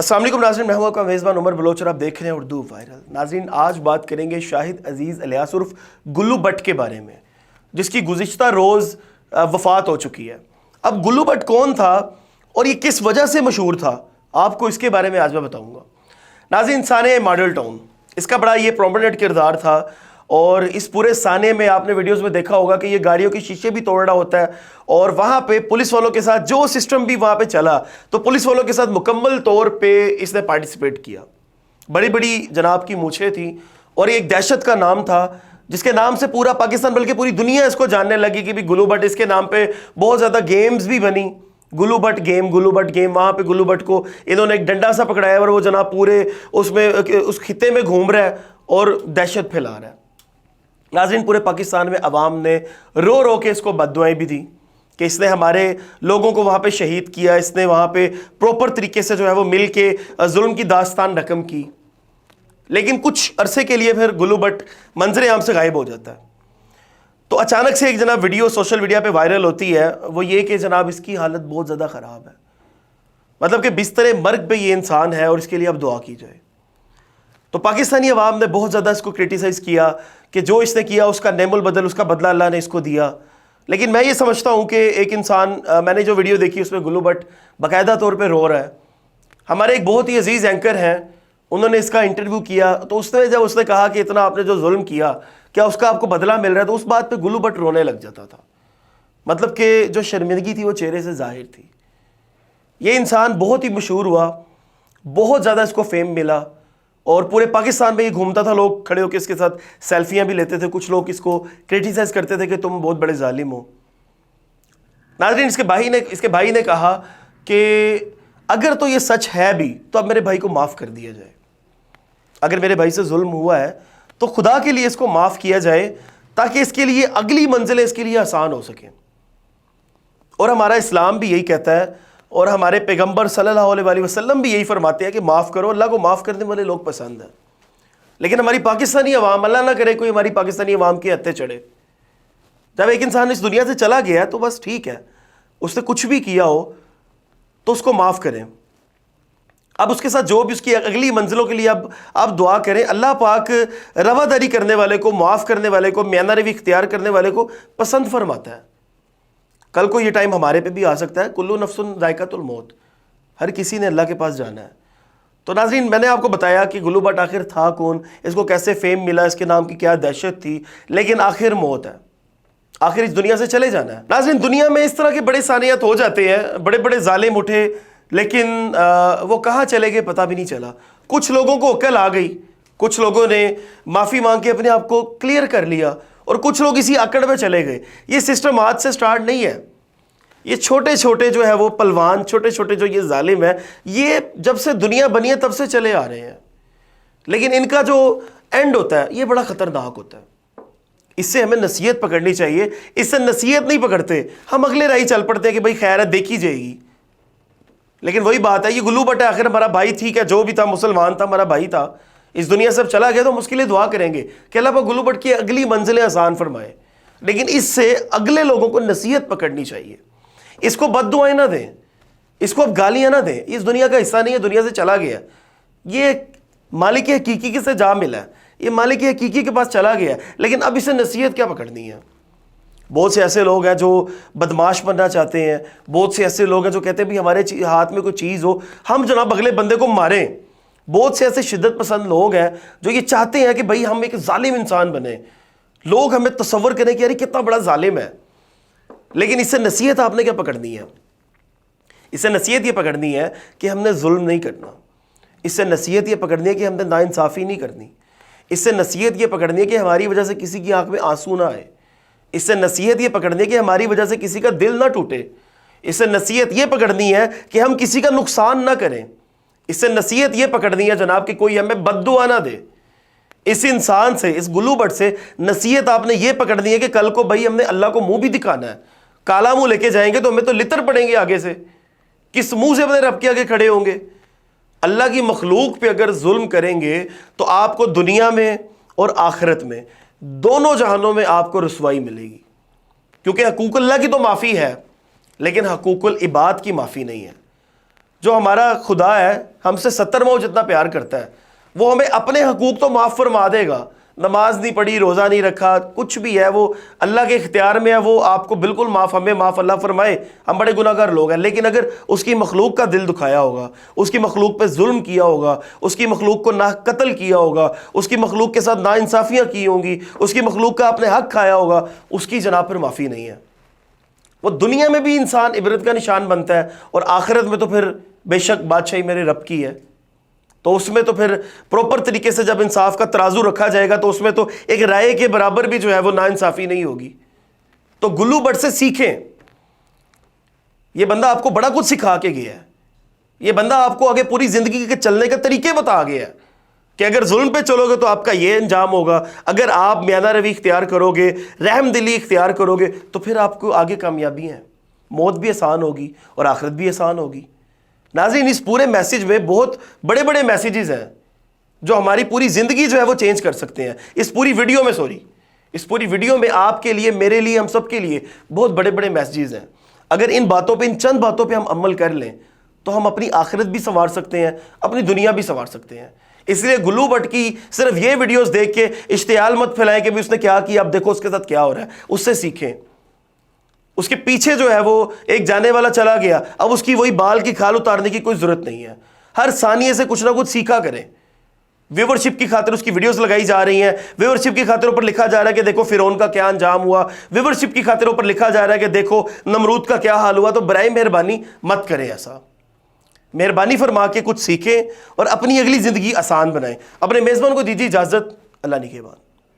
अस्सलाम वालेकुम नाज़रीन, मैं हूं आपका मेज़बान उमर बलोच और आप देख रहे हैं उर्दू वायरल। नाज़रीन, आज बात करेंगे शाहिद अजीज़ अलियास उर्फ गुल्लू भट्ट के बारे में, जिसकी गुज़िश्ता रोज़ वफ़ात हो चुकी है। अब गुल्लू भट्ट कौन था और ये किस वजह से मशहूर था, आपको इसके बारे में आज मैं बताऊँगा। नाज़रीन, साने मॉडल टाउन, इसका बड़ा ये प्रोमिनेंट किरदार था और इस पूरे साने में आपने वीडियोस में देखा होगा कि ये गाड़ियों के शीशे भी तोड़ रहा होता है और वहाँ पे पुलिस वालों के साथ जो सिस्टम भी वहाँ पे चला तो पुलिस वालों के साथ मुकम्मल तौर पे इसने पार्टिसिपेट किया। बड़ी बड़ी जनाब की मूछें थी और ये एक दहशत का नाम था जिसके नाम से पूरा पाकिस्तान बल्कि पूरी दुनिया इसको जानने लगी कि भी गुल्लू भट्ट, इसके नाम पे बहुत ज़्यादा गेम्स भी बनी। गुल्लू भट्ट गेम, वहाँ पे गुल्लू भट्ट को इन्होंने एक डंडा सा पकड़ाया और वो जनाब पूरे उसमें उस खिते में घूम रहा है और दहशत फैला रहा है। नाज़रीन, पूरे पाकिस्तान में अवाम ने रो रो के इसको बद्दुआएं भी दी कि इसने हमारे लोगों को वहाँ पे शहीद किया, इसने वहाँ पे प्रॉपर तरीके से जो है वो मिल के जुल्म की दास्तान रकम की। लेकिन कुछ अरसे के लिए फिर गुल्लू भट्ट मंजर आम से गायब हो जाता है। तो अचानक से एक जनाब वीडियो सोशल मीडिया पे वायरल होती है, वो ये कि जनाब इसकी हालत बहुत ज़्यादा ख़राब है, मतलब कि बिस्तर मर्ग पे ये इंसान है और इसके लिए अब दुआ की जाए। तो पाकिस्तानी अवाम ने बहुत ज़्यादा इसको क्रिटिसाइज़ किया कि जो इसने किया उसका नेमुल बदल, उसका बदला अल्लाह ने इसको दिया। लेकिन मैं ये समझता हूँ कि एक इंसान, मैंने जो वीडियो देखी उसमें गुल्लू भट्ट बाकायदा तौर पे रो रहा है। हमारे एक बहुत ही अजीज़ एंकर हैं, उन्होंने इसका इंटरव्यू किया तो उसने कहा कि इतना आपने जो जुल्म किया क्या उसका आपको बदला मिल रहा है, तो उस बात पर गुल्लू भट्ट रोने लग जाता था। मतलब कि जो शर्मिंदगी थी वो चेहरे से जाहिर थी। ये इंसान बहुत ही मशहूर हुआ, बहुत ज़्यादा इसको फेम मिला और पूरे पाकिस्तान में ये घूमता था, लोग खड़े होकर इसके साथ सेल्फियां भी लेते थे। कुछ लोग इसको क्रिटिसाइज करते थे कि तुम बहुत बड़े जालिम हो। नाज़रीन, इसके भाई ने कहा कि अगर तो ये सच है भी तो अब मेरे भाई को माफ़ कर दिया जाए। अगर मेरे भाई से जुल्म हुआ है तो खुदा के लिए इसको माफ़ किया जाए ताकि इसके लिए अगली मंजिलें इसके लिए आसान हो सकें। और हमारा इस्लाम भी यही कहता है और हमारे पैगंबर सल्लल्लाहु अलैहि वसल्लम भी यही फरमाते हैं कि माफ़ करो, अल्लाह को माफ़ करने वाले लोग पसंद हैं। लेकिन हमारी पाकिस्तानी अवाम, अल्लाह ना करे कोई हमारी पाकिस्तानी अवाम के हत्थे चढ़े। जब एक इंसान इस दुनिया से चला गया तो बस ठीक है, उसने कुछ भी किया हो तो उसको माफ़ करें। अब उसके साथ जो भी उसकी अगली मंजिलों के लिए अब दुआ करें। अल्लाह पाक रवादारी करने वाले को, माफ़ करने वाले को, मियाना रवी इख्तियार करने वाले को पसंद फरमाता है। कल को ये टाइम हमारे पे भी आ सकता है। कुल्लू नफ्सुन ज़ायक़तुल मौत, हर किसी ने अल्लाह के पास जाना है। तो नाज़रीन, मैंने आपको बताया कि गुल्लू भट्ट आखिर था कौन, इसको कैसे फेम मिला, इसके नाम की क्या दहशत थी, लेकिन आखिर मौत है, आखिर इस दुनिया से चले जाना है। नाज़रीन, दुनिया में इस तरह के बड़े सानियत हो जाते हैं, बड़े बड़े जालिम उठे, लेकिन वो कहाँ चले गए पता भी नहीं चला। कुछ लोगों को अक्ल आ गई, कुछ लोगों ने माफ़ी मांग के अपने आप को क्लियर कर लिया और कुछ लोग इसी अकड़ में चले गए। ये सिस्टम आज से स्टार्ट नहीं है। ये छोटे छोटे जो है वो पलवान, छोटे छोटे जो ये जालिम है, ये जब से दुनिया बनी है तब से चले आ रहे हैं। लेकिन इनका जो एंड होता है ये बड़ा ख़तरनाक होता है। इससे हमें नसीहत पकड़नी चाहिए। इससे नसीहत नहीं पकड़ते, हम अगले राही चल पड़ते हैं कि भाई खैर है, देखी जाएगी। लेकिन वही बात है, ये गुल्लू भट्ट आखिर हमारा भाई, ठीक है, जो भी था मुसलमान था, हमारा भाई था, इस दुनिया से अब चला गया तो हम उसके लिए दुआ करेंगे कि अल्लाह पाक गुल्लू भट्ट की अगली मंजिलें आसान फरमाए। लेकिन इससे अगले लोगों को नसीहत पकड़नी चाहिए। इसको बद्दुआएं ना दें, इसको अब गालियां ना दें। इस दुनिया का हिस्सा नहीं है, दुनिया से चला गया। ये मालिक हकीकी से जा मिला है, ये मालिक हकीकी के पास चला गया, लेकिन अब इसे नसीहत क्या पकड़नी है। बहुत से ऐसे लोग हैं जो बदमाश बनना चाहते हैं, बहुत से ऐसे लोग हैं जो कहते हैं भी हमारे हाथ में कोई चीज़ हो हम जनाब अगले बंदे को मारें। बहुत से ऐसे शिद्दत पसंद लोग हैं जो ये चाहते हैं कि भाई हम एक जालिम इंसान बने, लोग हमें तसव्वुर करें कि यार कितना बड़ा जालिम है। लेकिन इससे नसीहत आपने क्या पकड़नी है? इससे नसीहत ये पकड़नी है कि हमने जुल्म नहीं करना। इससे नसीहत ये पकड़नी है कि हमने नाइंसाफ़ी नहीं करनी। इससे नसीहत ये पकड़नी है कि हमारी वजह से किसी की आंख में आंसू ना आए। इससे नसीहत ये पकड़नी है कि हमारी वजह से किसी का दिल ना टूटे। इससे नसीहत ये पकड़नी है कि हम किसी का नुकसान ना करें। इससे नसीहत ये पकड़नी है जनाब कि कोई हमें बद्दुआ ना दे। इस इंसान से, इस गुल्लू भट्ट से नसीहत आपने ये पकड़नी है कि कल को भाई हमने अल्लाह को मुंह भी दिखाना है। काला मुंह लेके जाएंगे तो हमें तो लितर पड़ेंगे आगे से, किस मुंह से अपने रब के आगे खड़े होंगे। अल्लाह की मखलूक पे अगर जुल्म करेंगे तो आपको दुनिया में और आखिरत में, दोनों जहानों में आपको रुसवाई मिलेगी। क्योंकि हकूकुल्लाह की तो माफ़ी है, लेकिन हकूकुल इबाद की माफ़ी नहीं है। جو ہمارا خدا ہے ہم سے 70 ماؤں جتنا پیار کرتا ہے، وہ ہمیں اپنے حقوق تو معاف فرما دے گا. نماز نہیں پڑھی، روزہ نہیں رکھا، کچھ بھی ہے وہ اللہ کے اختیار میں ہے، وہ آپ کو بالکل معاف، ہمیں معاف اللہ فرمائے، ہم بڑے گناہ گار لوگ ہیں. لیکن اگر اس کی مخلوق کا دل دکھایا ہوگا، اس کی مخلوق پہ ظلم کیا ہوگا، اس کی مخلوق کو نہ قتل کیا ہوگا، اس کی مخلوق کے ساتھ ناانصافیاں کی ہوں گی، اس کی مخلوق کا آپ نے حق کھایا ہوگا، اس کی جناب پر معافی نہیں ہے. وہ دنیا میں بھی انسان عبرت کا نشان بنتا ہے، اور آخرت میں تو پھر بے شک بادشاہی میرے رب کی ہے. تو اس میں تو پھر پروپر طریقے سے جب انصاف کا ترازو رکھا جائے گا تو اس میں تو ایک رائے کے برابر بھی جو ہے وہ ناانصافی نہیں ہوگی. تو گلو بٹ سے سیکھیں. یہ بندہ آپ کو بڑا کچھ سکھا کے گیا ہے. یہ بندہ آپ کو آگے پوری زندگی کے چلنے کے طریقے بتا گیا ہے کہ اگر ظلم پہ چلو گے تو آپ کا یہ انجام ہوگا، اگر آپ میانہ روی اختیار کرو گے، رحم دلی اختیار کرو گے تو پھر آپ کو آگے کامیابی ہیں، موت بھی آسان ہوگی اور آخرت بھی آسان ہوگی. ناظرین، اس پورے میسیج میں بہت بڑے بڑے میسیجز ہیں جو ہماری پوری زندگی جو ہے وہ چینج کر سکتے ہیں. اس پوری ویڈیو میں آپ کے لیے، میرے لیے، ہم سب کے لیے بہت بڑے بڑے میسیجز ہیں. اگر ان باتوں پہ، ان چند باتوں پہ ہم عمل کر لیں تو ہم اپنی آخرت بھی سنوار سکتے ہیں، اپنی دنیا بھی سنوار سکتے ہیں. اس لیے گلو بٹ کی صرف یہ ویڈیوز دیکھ کے اشتعال مت پھیلائیں کہ بھی اس نے کیا کیا، اب دیکھو اس کے ساتھ کیا ہو رہا ہے. اس سے سیکھیں. اس کے پیچھے جو ہے وہ ایک جانے والا چلا گیا، اب اس کی وہی بال کی کھال اتارنے کی کوئی ضرورت نہیں ہے. ہر ثانیے سے کچھ نہ کچھ سیکھا کریں. ویورشپ کی خاطر اس کی ویڈیوز لگائی جا رہی ہیں، ویورشپ کی خاطر اوپر لکھا جا رہا ہے کہ دیکھو فرعون کا کیا انجام ہوا، ویورشپ کی خاطر اوپر لکھا جا رہا ہے کہ دیکھو نمرود کا کیا حال ہوا. تو برائے مہربانی مت کریں ایسا. مہربانی فرما کے کچھ سیکھیں اور اپنی اگلی زندگی آسان بنائیں. اپنے میزبان کو دیجیے اجازت. اللہ نگہبان.